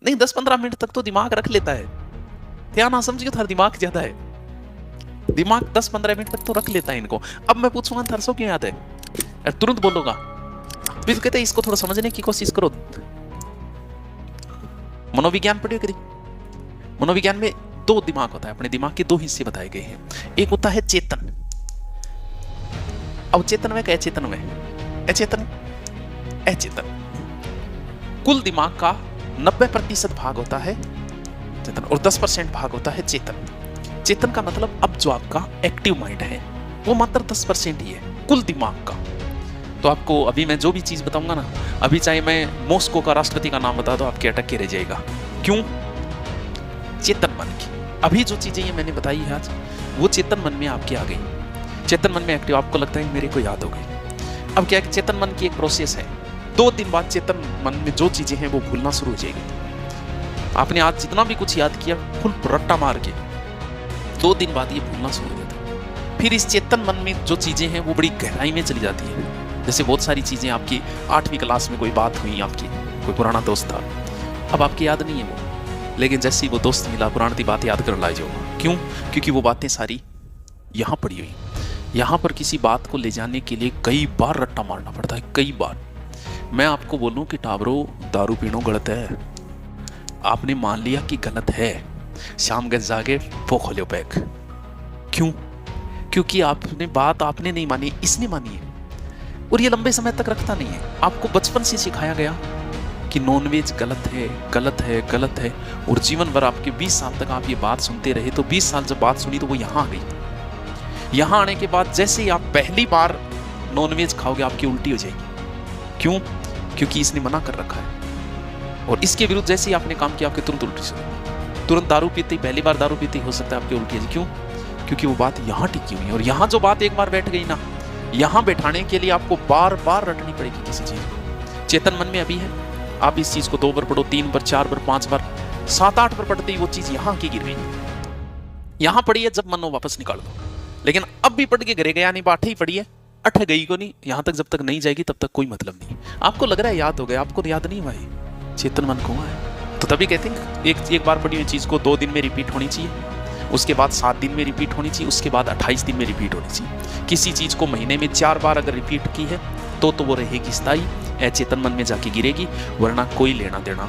नहीं 10-15 मिनट तक तो दिमाग रख लेता है। ध्यान ना समझिए थारा दिमाग ज्यादा है, दिमाग 10-15 मिनट तक तो रख लेता है इनको। अब मैं पूछूंगा थारसो क्यों याद है, तुरंत बोलोगा। फिर कहते हैं इसको थोड़ा समझने की कोशिश करो। मनोविज्ञान पढ़ियो करी। मनोविज्ञान में दो दिमाग होता है, अपने दिमाग के दो हिस्से बताए गए हैं। एक होता है चेतन, अवचेतन में, अचेतन में, अचेतन, अचेतन। कुल दिमाग का 90% भाग होता है चेतन और 10% भाग होता है चेतन। चेतन का मतलब अब जो आपका एक्टिव माइंड है वो मात्र 10% ही है कुल दिमाग का। तो आपको अभी मैं जो भी चीज बताऊंगा ना, अभी चाहे मैं मॉस्को का राष्ट्रपति का नाम बता दो, आपके अटक के रह जाएगा। क्यों? चेतन मन की अभी जो चीजें ये मैंने बताई है आज, वो चेतन मन में आपके आ गई, चेतन मन में एक्टिव। आपको लगता है मेरे को याद हो गई। अब क्या है, चेतन मन की एक प्रोसेस है, 2 दिन बाद चेतन मन में जो चीजें हैं वो भूलना शुरू हो जाएगी। आपने आज जितना भी कुछ याद किया फुल रट्टा मार के, 2 दिन बाद ये भूलना शुरू हो जाता है। फिर इस चेतन मन में जो चीजें हैं वो बड़ी गहराई में चली जाती है। जैसे बहुत सारी चीजें आपकी 8वीं क्लास में कोई बात हुई, आपकी कोई पुराना दोस्त था, अब आपकी याद नहीं है वो, लेकिन जैसे ही वो दोस्त मिला पुरानी बात याद कर लाई जाओ। क्यों? क्योंकि वो बातें सारी यहाँ पड़ी हुई। यहाँ पर किसी बात को ले जाने के लिए कई बार रट्टा मारना पड़ता है, कई बार। मैं आपको बोलूं कि टाबरो दारू पीना गलत है, आपने मान लिया कि गलत है, शाम के जाके वो खोलो पैक। क्यों? क्योंकि आपने बात आपने नहीं मानी, इसने मानी है, और ये लंबे समय तक रखता नहीं है। आपको बचपन से सिखाया गया कि नॉनवेज गलत है, गलत है, गलत है, और जीवन भर आपके 20 साल तक आप ये बात सुनते रहे। तो 20 साल जब बात सुनी तो वो यहाँ आ गई। यहाँ आने के बाद जैसे ही आप पहली बार नॉनवेज खाओगे आपकी उल्टी हो जाएगी। क्यों? क्योंकि इसने मना कर रखा है, और इसके विरुद्ध जैसे ही आपने काम किया आपके तुरंत उल्टी से। तुरंत दारू पीते ही, पहली बार दारू पीते ही हो सकता है आपकी उल्टी है। क्यों? क्योंकि वो बात यहाँ टिकी हुई है, और यहाँ जो बात एक बार बैठ गई ना, यहाँ बैठाने के लिए आपको बार बार रटनी पड़ेगी किसी चीज को। चेतन मन में अभी है, आप इस चीज को 2 बार पढ़ो, 3 बार, 4 बार, 5 बार, 7-8 बार पढ़ते ही वो चीज यहाँ की गिर गई। यहाँ पड़ी है, जब मन वापस निकाल दो। लेकिन अब भी पढ़ के घरे गया नहीं, बाठे ही पड़ी है, अठ गई को नहीं। यहाँ तक जब तक नहीं जाएगी तब तक कोई मतलब नहीं। आपको लग रहा है याद हो गया, आपको याद नहीं हुआ है, चेतन मन को है। तो तभी कहते हैं एक बार पढ़ी हुई चीज को 2 दिन में रिपीट होनी चाहिए, उसके बाद 7 दिन में रिपीट होनी चाहिए, उसके बाद 28 दिन में रिपीट होनी चाहिए। किसी चीज को महीने में 4 बार अगर रिपीट की है तो वो रहेगी स्थायी, अचेतन मन में जाके गिरेगी, वरना कोई लेना देना